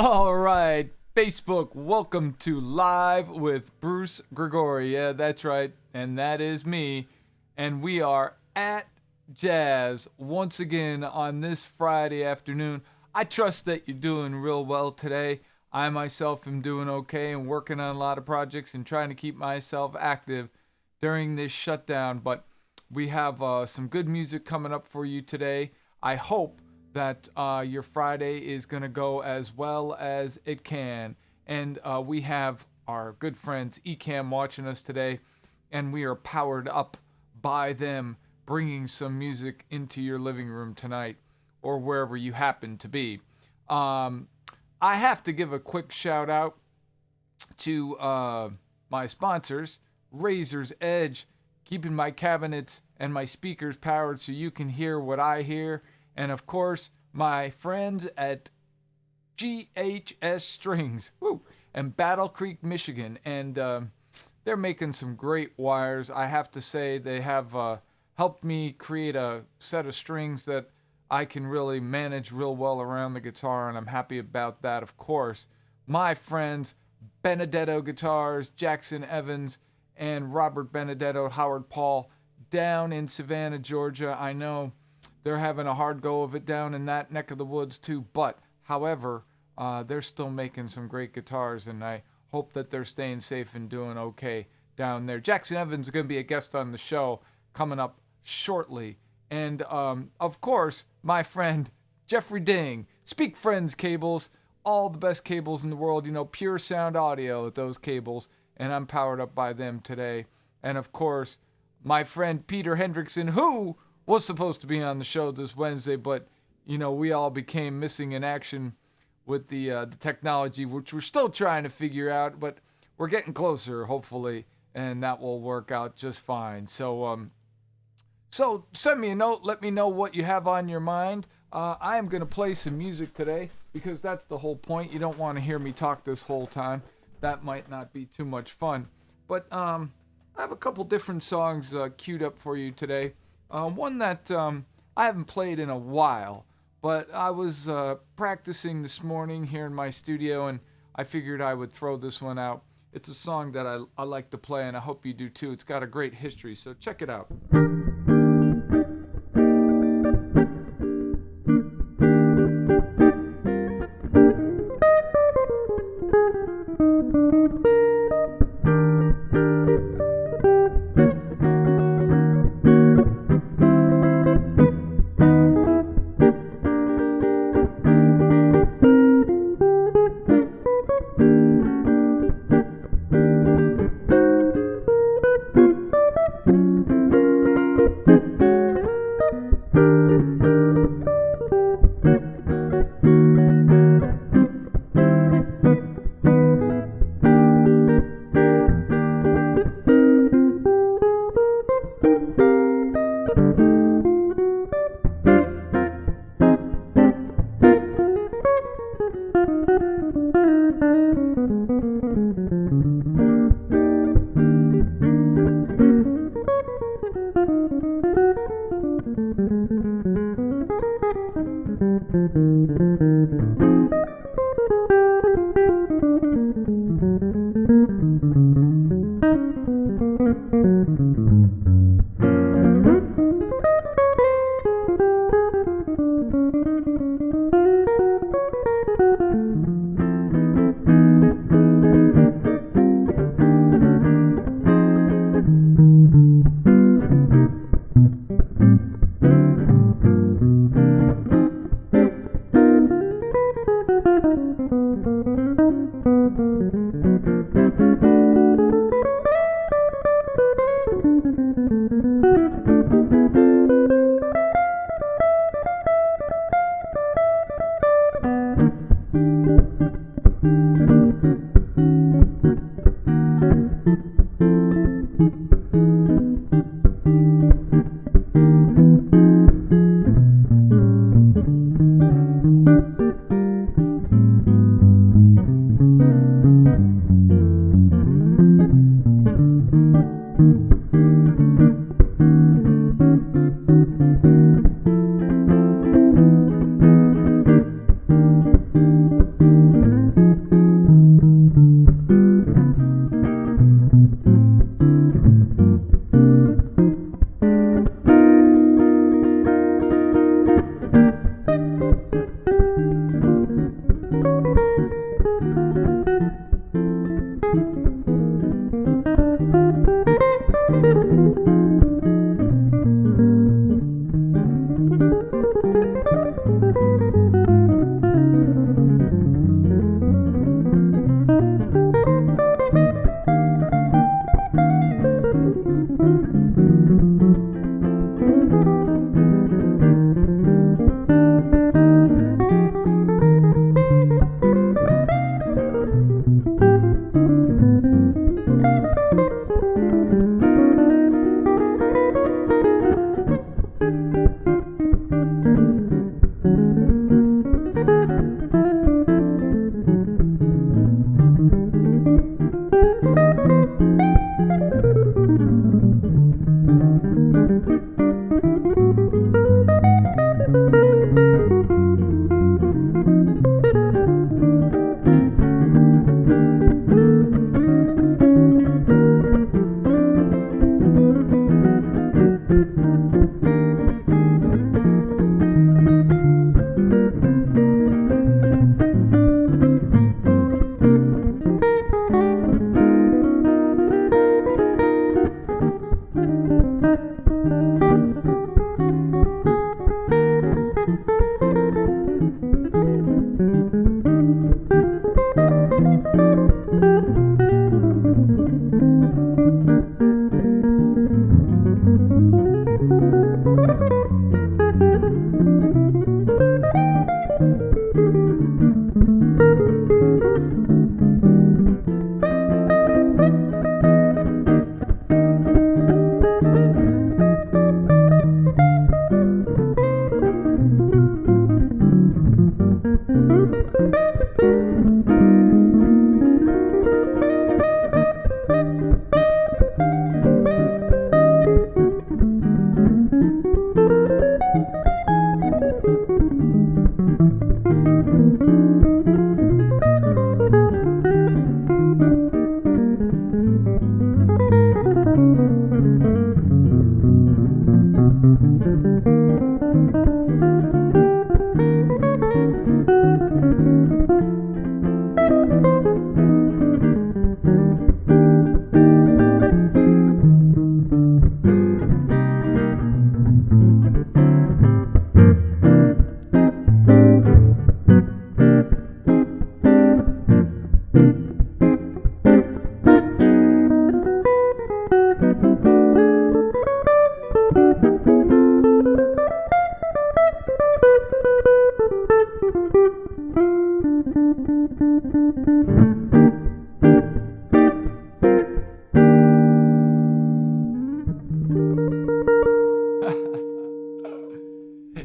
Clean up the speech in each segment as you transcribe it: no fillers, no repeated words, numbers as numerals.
All right, Facebook, welcome to Live with Bruce Gregori. Yeah, that's right, and that is me. And we are at Jazz once again on this Friday afternoon. I trust that you're doing real well today. I myself am doing okay and working on a lot of projects and trying to keep myself active during this shutdown. But we have some good music coming up for you today. I hope that your Friday is going to go as well as it can. And we have our good friends Ecamm watching us today, and we are powered up by them bringing some music into your living room tonight or wherever you happen to be. I have to give a quick shout out to my sponsors, Razor's Edge, keeping my cabinets and my speakers powered so you can hear what I hear. And of course, my friends at GHS Strings and Battle Creek, Michigan. And they're making some great wires. I have to say they have helped me create a set of strings that I can really manage real well around the guitar, and I'm happy about that, of course. My friends, Benedetto Guitars, Jackson Evans, and Robert Benedetto, Howard Paul, down in Savannah, Georgia. I know they're having a hard go of it down in that neck of the woods too, but however, they're still making some great guitars, and I hope that they're staying safe and doing okay down there. Jackson Evans is going to be a guest on the show coming up shortly. And of course, my friend Jeffrey Ding, Speak Friends Cables, all the best cables in the world, pure sound audio with those cables, and I'm powered up by them today. And of course, my friend Peter Hendrickson, who was supposed to be on the show this Wednesday, but we all became missing in action with the technology, which we're still trying to figure out, but we're getting closer, hopefully, and that will work out just fine. So send me a note, let me know what you have on your mind. I am going to play some music today because that's the whole point. You don't want to hear me talk this whole time. That might not be too much fun. But I have a couple different songs queued up for you today. One that I haven't played in a while, but I was practicing this morning here in my studio, and I figured I would throw this one out. It's a song that I like to play, and I hope you do too. It's got a great history, so check it out.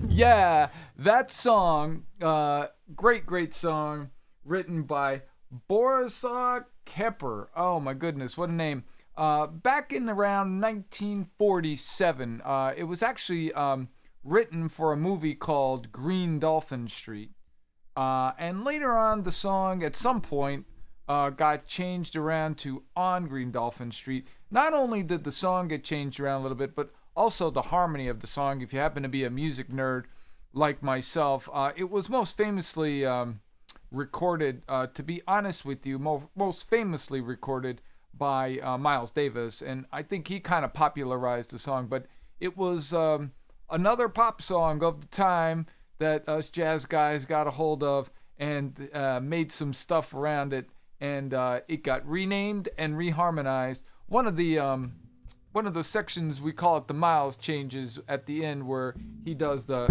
Yeah, that song, great song, written by Bronislaw Kaper. Oh my goodness, what a name. Back in around 1947, it was actually written for a movie called Green Dolphin Street. And later on, the song at some point got changed around to On Green Dolphin Street. Not only did the song get changed around a little bit, but also the harmony of the song. If you happen to be a music nerd like myself, it was most famously recorded, to be honest with you, most famously recorded by Miles Davis. And I think he kind of popularized the song, but it was another pop song of the time that us jazz guys got a hold of and made some stuff around it, and it got renamed and reharmonized. One of the sections, we call it the Miles changes at the end, where he does the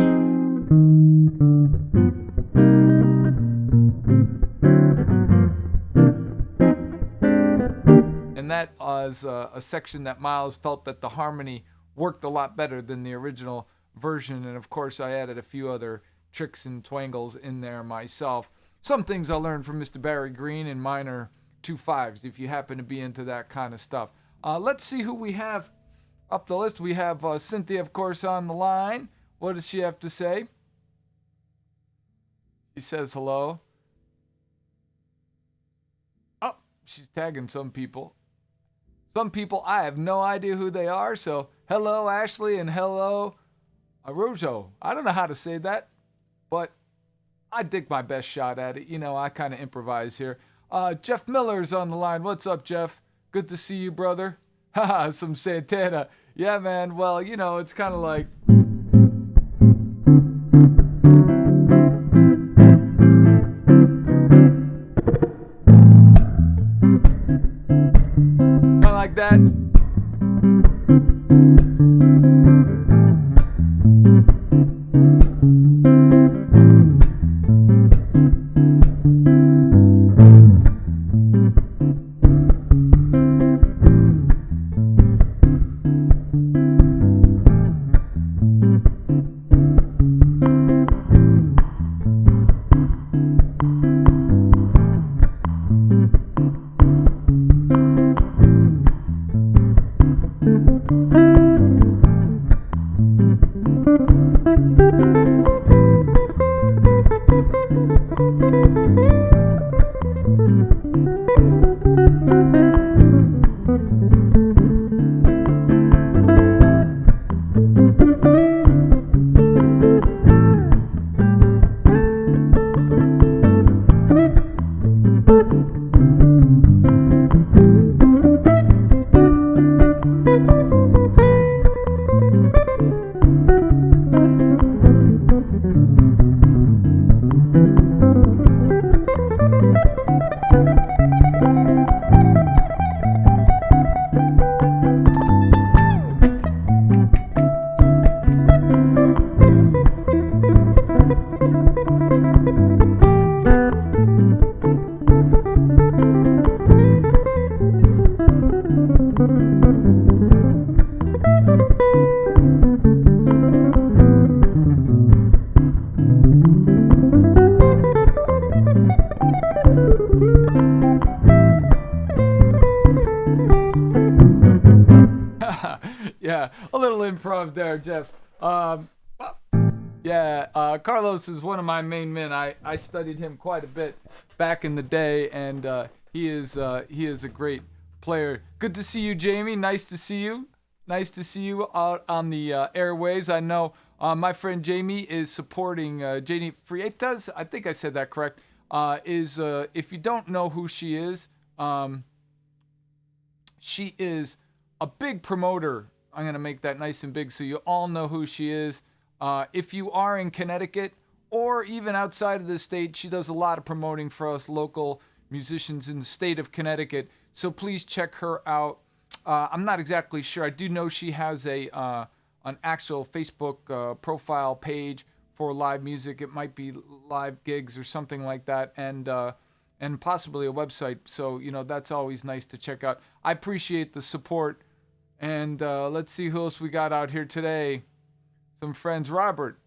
and that was a section that Miles felt that the harmony worked a lot better than the original version. And of course, I added a few other tricks and twangles in there myself. Some things I learned from Mr. Barry Greene and minor 2/5s, if you happen to be into that kind of stuff. Let's see who we have up the list. We have Cynthia, of course, on the line. What does she have to say? She says hello. Oh, she's tagging some people. Some people, I have no idea who they are. So, hello, Ashley, and hello, Arojo. I don't know how to say that, but I dig my best shot at it. You know, I kind of improvise here. Jeff Miller's on the line. What's up, Jeff? Good to see you, brother. Haha, some Santana. Yeah, man. Well, you know, it's kind of like... kind of like that. Yeah, a little improv there, Jeff. Yeah, Carlos is one of my main men. I studied him quite a bit back in the day, and he is a great player. Good to see you, Jamie. Nice to see you. Nice to see you out on the airways. I know my friend Jamie is supporting Janie Freitas. I think I said that correct. If you don't know who she is a big promoter. I'm going to make that nice and big so you all know who she is. If you are in Connecticut or even outside of the state, she does a lot of promoting for us local musicians in the state of Connecticut. So please check her out. I'm not exactly sure. I do know she has an actual Facebook profile page for live music. It might be live gigs or something like that, and possibly a website. So, that's always nice to check out. I appreciate the support. And let's see who else we got out here today. Some friends. Robert.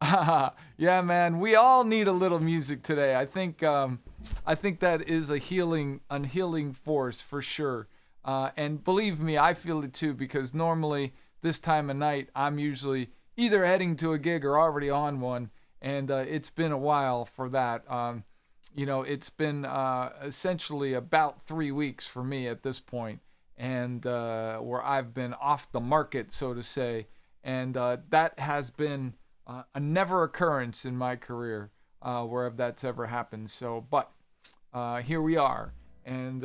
Yeah, man. We all need a little music today. I think that is a healing force for sure. And believe me, I feel it too, because normally this time of night, I'm usually either heading to a gig or already on one. And it's been a while for that. It's been essentially about 3 weeks for me at this point. And where I've been off the market, so to say. And that has been a never occurrence in my career where that's ever happened. So, but here we are, and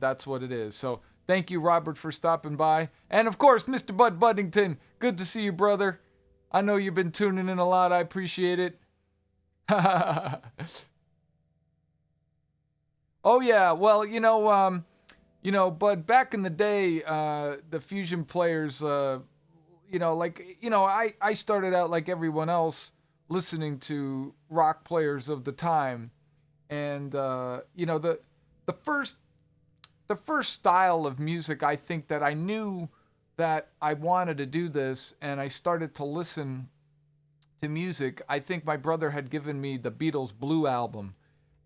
that's what it is. So thank you, Robert, for stopping by. And of course, Mr. Bud Buddington, good to see you, brother. I know you've been tuning in a lot. I appreciate it. Oh, yeah. Well, but back in the day, the fusion players, I started out like everyone else listening to rock players of the time. And, the first style of music, I think that I knew that I wanted to do this, and I started to listen to music. I think my brother had given me the Beatles' Blue album.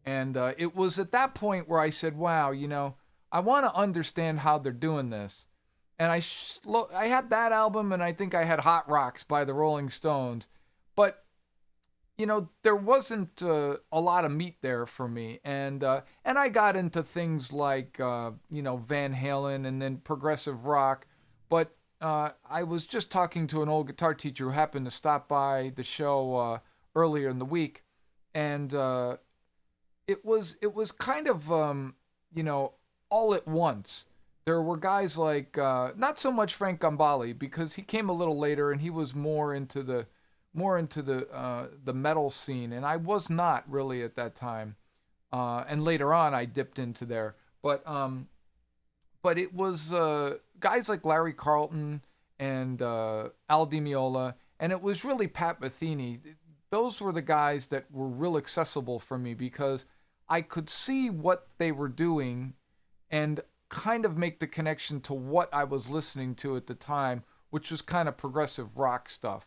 And it was at that point where I said, wow, I want to understand how they're doing this. And I had that album, and I think I had Hot Rocks by the Rolling Stones. But, there wasn't a lot of meat there for me. And I got into things like, Van Halen and then progressive rock. But I was just talking to an old guitar teacher who happened to stop by the show earlier in the week. And it was kind of, all at once. There were guys like, not so much Frank Gambale, because he came a little later and he was more into the metal scene, and I was not really at that time. And later on, I dipped into there, but it was guys like Larry Carlton and Al Di Meola, and it was really Pat Metheny. Those were the guys that were real accessible for me, because I could see what they were doing and kind of make the connection to what I was listening to at the time, which was kind of progressive rock stuff.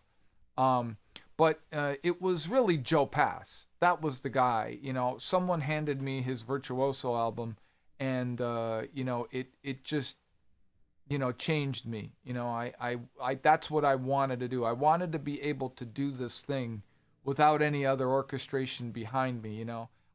But it was really Joe Pass. that was the guy. Someone handed me his Virtuoso album, and it just changed me. I that's what I wanted to do. I wanted to be able to do this thing without any other orchestration behind me.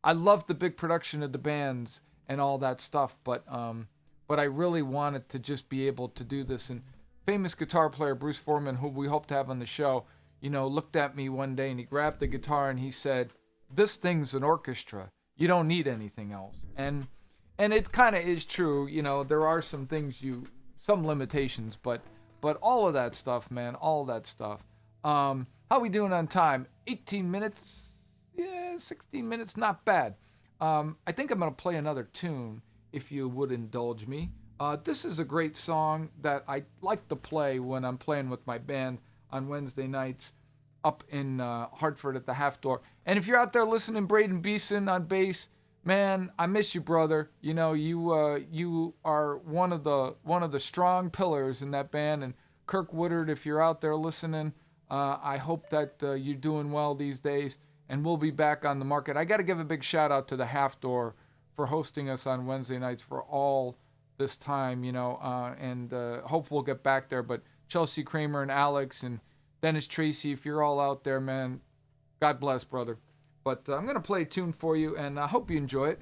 I loved the big production of the bands and all that stuff, but I really wanted to just be able to do this. And famous guitar player Bruce Foreman, who we hope to have on the show, looked at me one day and he grabbed the guitar and he said, "This thing's an orchestra. You don't need anything else." And it kind of is true. There are some limitations, but all of that stuff, man, all of that stuff. How we doing on time? 18 minutes? Yeah, 16 minutes, not bad. I think I'm going to play another tune, if you would indulge me. This is a great song that I like to play when I'm playing with my band on Wednesday nights up in Hartford at the Half Door. And if you're out there listening, Braden Beeson on bass, man, I miss you, brother. You are one of the strong pillars in that band. And Kirk Woodard, if you're out there listening, I hope that you're doing well these days. And we'll be back on the market. I got to give a big shout out to the Half Door for hosting us on Wednesday nights for all this time, and hope we'll get back there. But Chelsea Kramer and Alex and Dennis Tracy, if you're all out there, man, God bless, brother. But I'm going to play a tune for you, and I hope you enjoy it.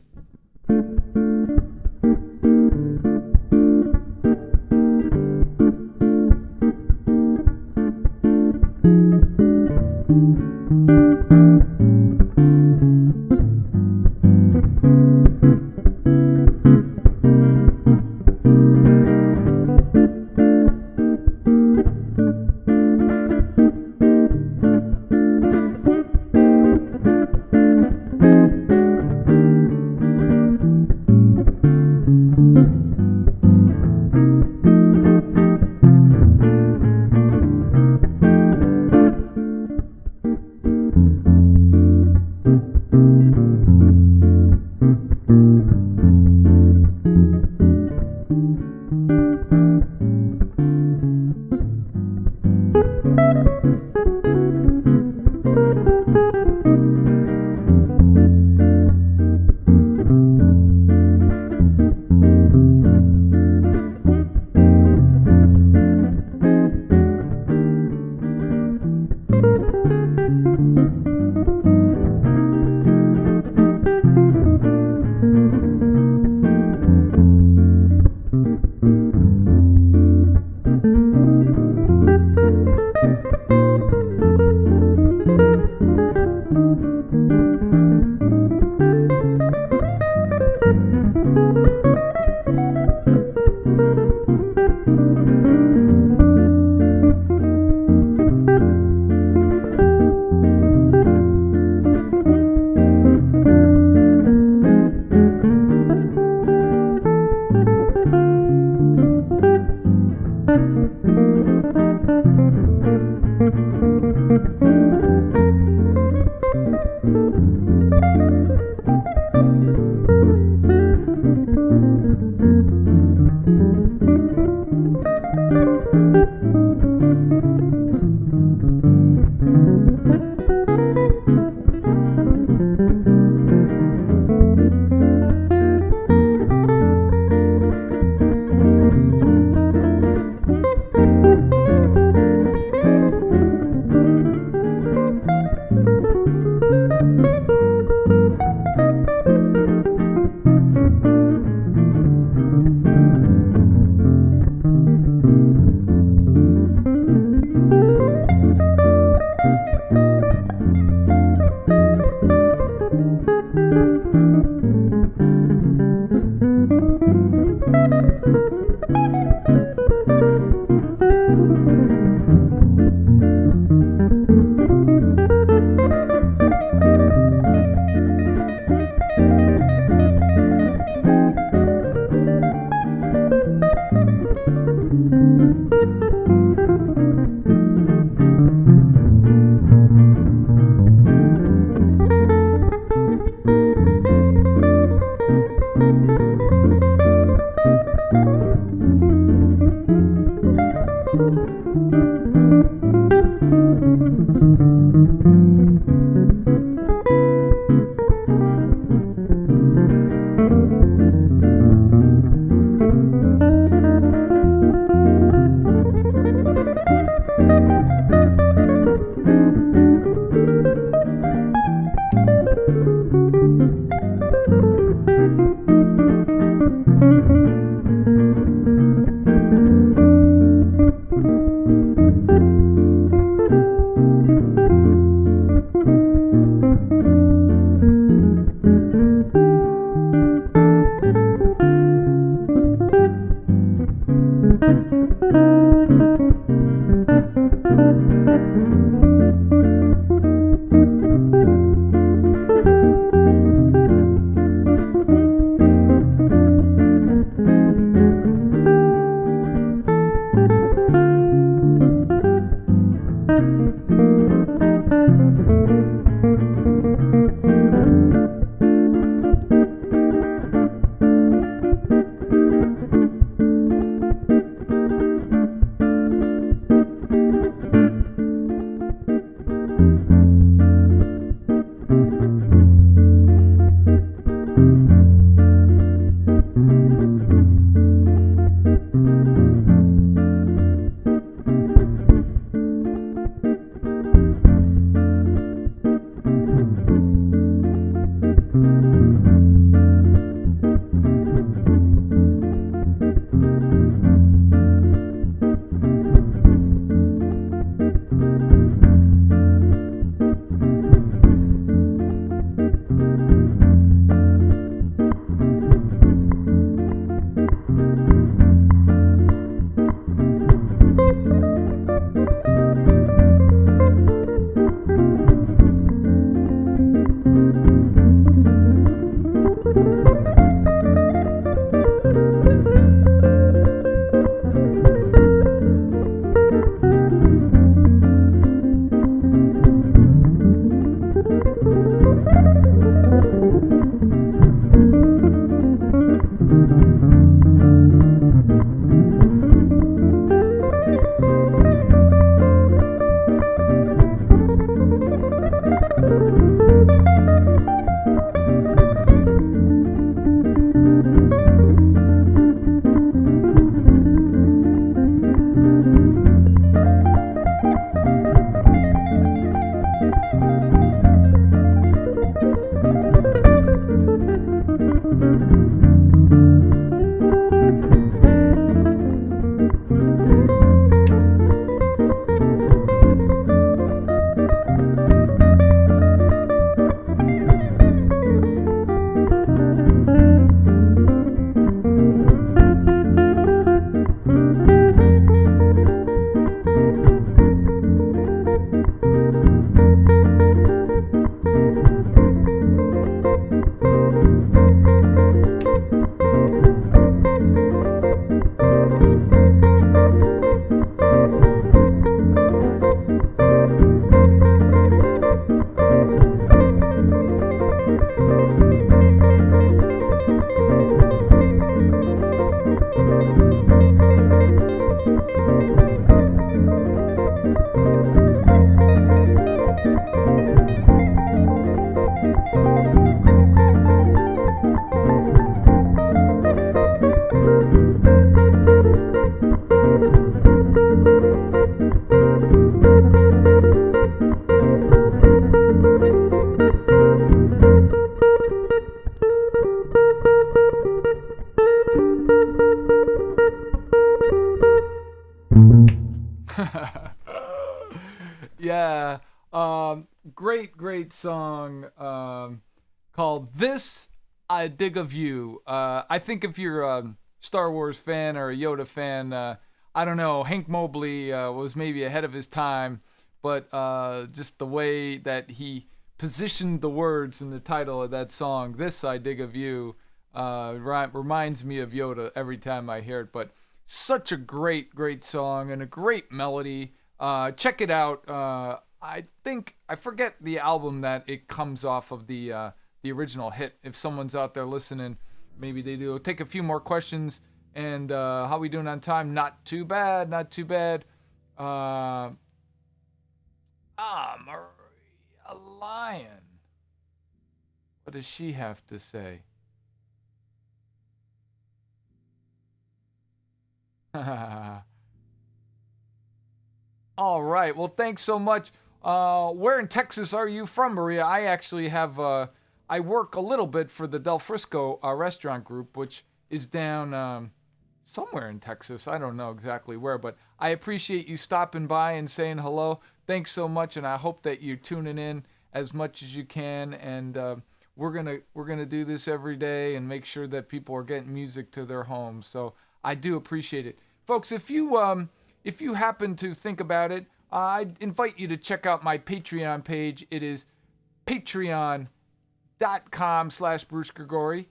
Yeah. Great song called This I Dig of You. I think if you're a Star Wars fan or a Yoda fan, I don't know, Hank Mobley was maybe ahead of his time, but just the way that he positioned the words in the title of that song, This I Dig of You, reminds me of Yoda every time I hear it. But such a great song and a great melody. Check it out. I forget the album that it comes off of, the original hit. If someone's out there listening, maybe they do. Take a few more questions. And how we doing on time? Not too bad. Maria Lion. What does she have to say? All right. Well, thanks so much. Where in Texas are you from, Maria? I actually have, I work a little bit for the Del Frisco restaurant group, which is down somewhere in Texas. I don't know exactly where, but I appreciate you stopping by and saying hello. Thanks so much, and I hope that you're tuning in as much as you can. And we're gonna do this every day and make sure that people are getting music to their homes. So I do appreciate it, folks. If you happen to think about it, I invite you to check out my Patreon page. It is patreon.com/Bruce Gregori.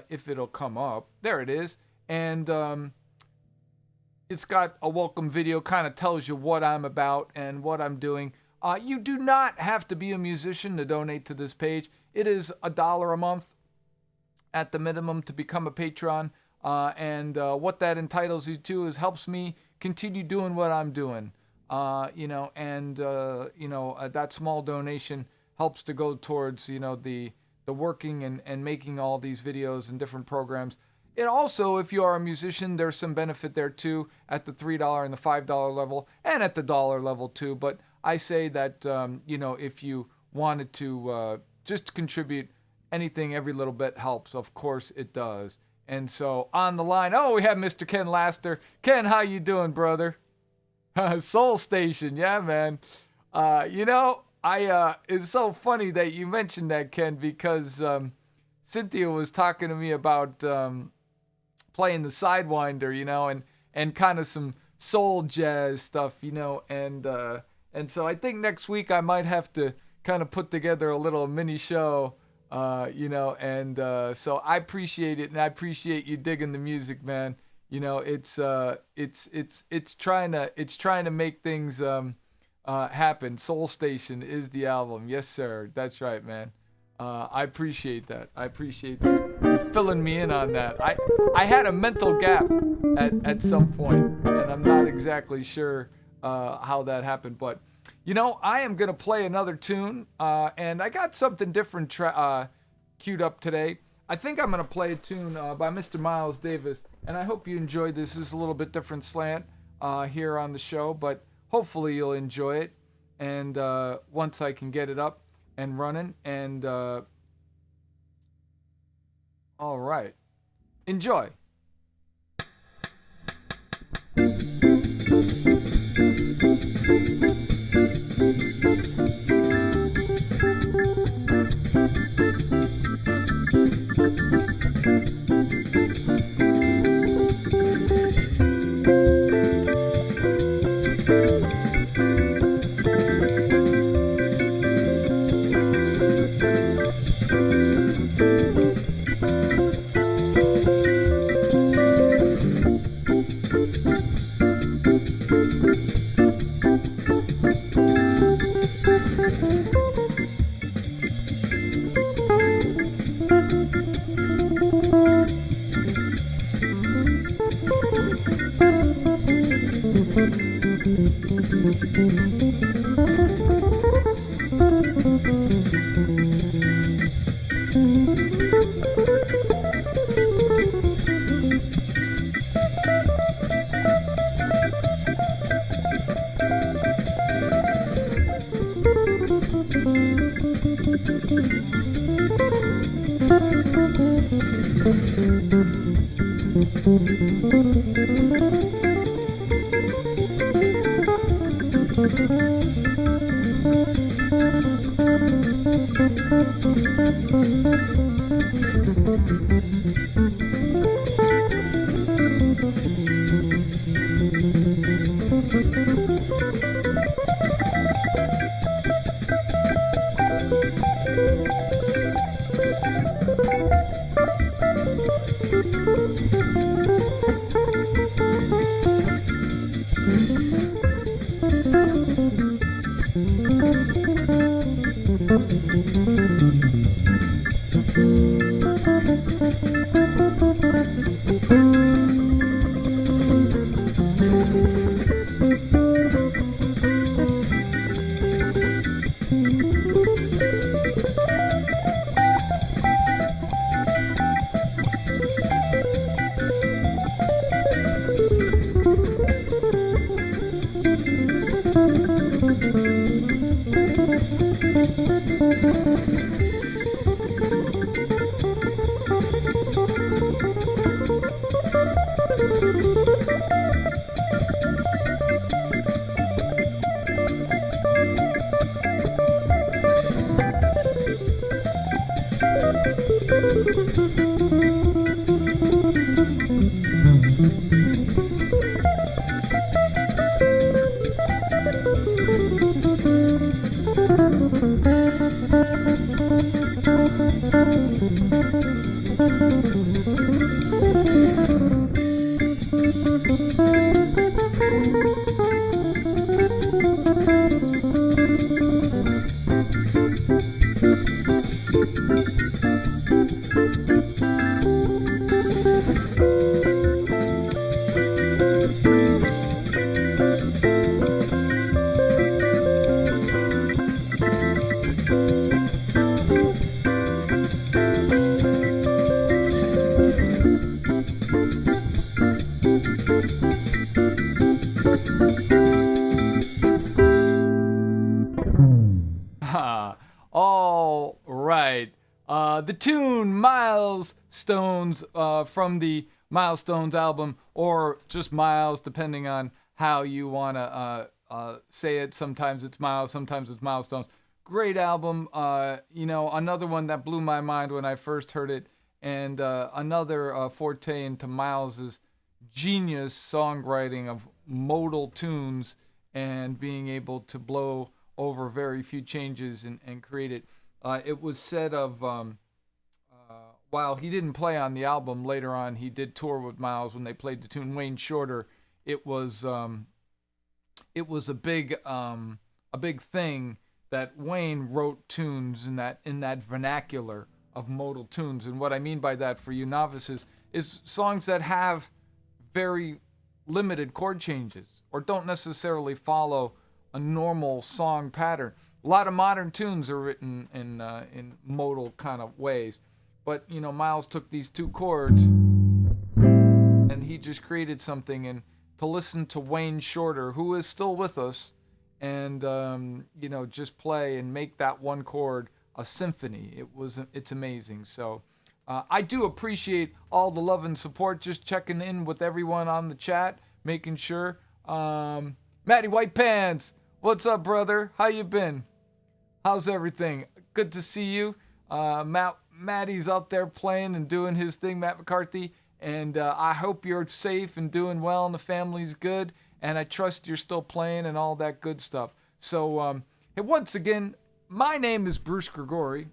If it'll come up, there it is. And it's got a welcome video, kind of tells you what I'm about and what I'm doing. You do not have to be a musician to donate to this page. It is $1 a month at the minimum to become a patron. And what that entitles you to is helps me continue doing what I'm doing. That small donation helps to go towards, the working and making all these videos and different programs. And also, if you are a musician, there's some benefit there too at the $3 and the $5 level and at the dollar level too. But I say that, if you wanted to just contribute anything, every little bit helps. Of course it does. And so on the line, we have Mr. Ken Laster. Ken, how you doing, brother? Soul Station, yeah, man. It's so funny that you mentioned that, Ken, because Cynthia was talking to me about playing the Sidewinder, and kind of some soul jazz stuff, and so I think next week I might have to kind of put together a little mini show, so I appreciate it, and I appreciate you digging the music, man. It's trying to make things happen. Soul Station is the album. Yes, sir. That's right, man. I appreciate that. You filling me in on that. I had a mental gap at some point, and I'm not exactly sure how that happened, but I am gonna play another tune, and I got something different queued up today. I think I'm gonna play a tune by Mr. Miles Davis, and I hope you enjoyed this. This is a little bit different slant here on the show, but hopefully you'll enjoy it. And once I can get it up and running, and all right, enjoy. The tune Milesstones from the Milesstones album, or just Miles, depending on how you want to say it. Sometimes it's Miles, sometimes it's Milestones. Great album. Another one that blew my mind when I first heard it, and another forte into Miles's genius songwriting of modal tunes and being able to blow over very few changes and create it. It was said of while he didn't play on the album, later on he did tour with Miles when they played the tune Wayne Shorter. It was a big thing that Wayne wrote tunes in that vernacular of modal tunes. And what I mean by that for you novices is songs that have very limited chord changes or don't necessarily follow a normal song pattern. A lot of modern tunes are written in modal kind of ways, but Miles took these two chords and he just created something. And to listen to Wayne Shorter, who is still with us, and just play and make that one chord a symphony, it's amazing. So I do appreciate all the love and support. Just checking in with everyone on the chat, making sure. Matty White Pants, what's up, brother? How you been? How's everything? Good to see you. Matty's out there playing and doing his thing, Matt McCarthy. And I hope you're safe and doing well and the family's good. And I trust you're still playing and all that good stuff. So, hey, once again, my name is Bruce Gregori.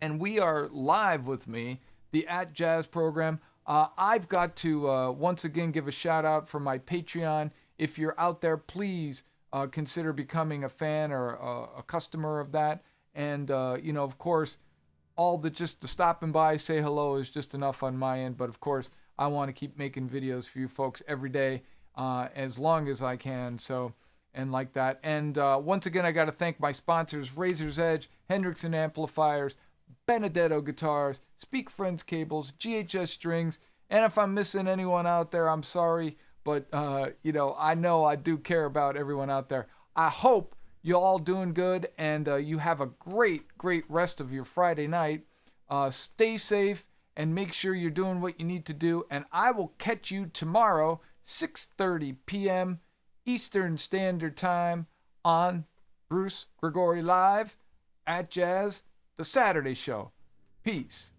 And we are live with me, the At Jazz program. I've got to once again give a shout out for my Patreon. If you're out there, please consider becoming a fan or a customer of that. And, of course, just stopping by, say hello is just enough on my end. But, of course, I want to keep making videos for you folks every day as long as I can. So, and like that. And once again, I got to thank my sponsors, Razor's Edge, Hendrickson Amplifiers, Benedetto Guitars, Speak Friends Cables, GHS Strings. And if I'm missing anyone out there, I'm sorry. But, I know I do care about everyone out there. I hope you're all doing good and you have a great rest of your Friday night. Stay safe and make sure you're doing what you need to do. And I will catch you tomorrow, 6:30 p.m. Eastern Standard Time on Bruce Gregori Live at Jazz, the Saturday show. Peace.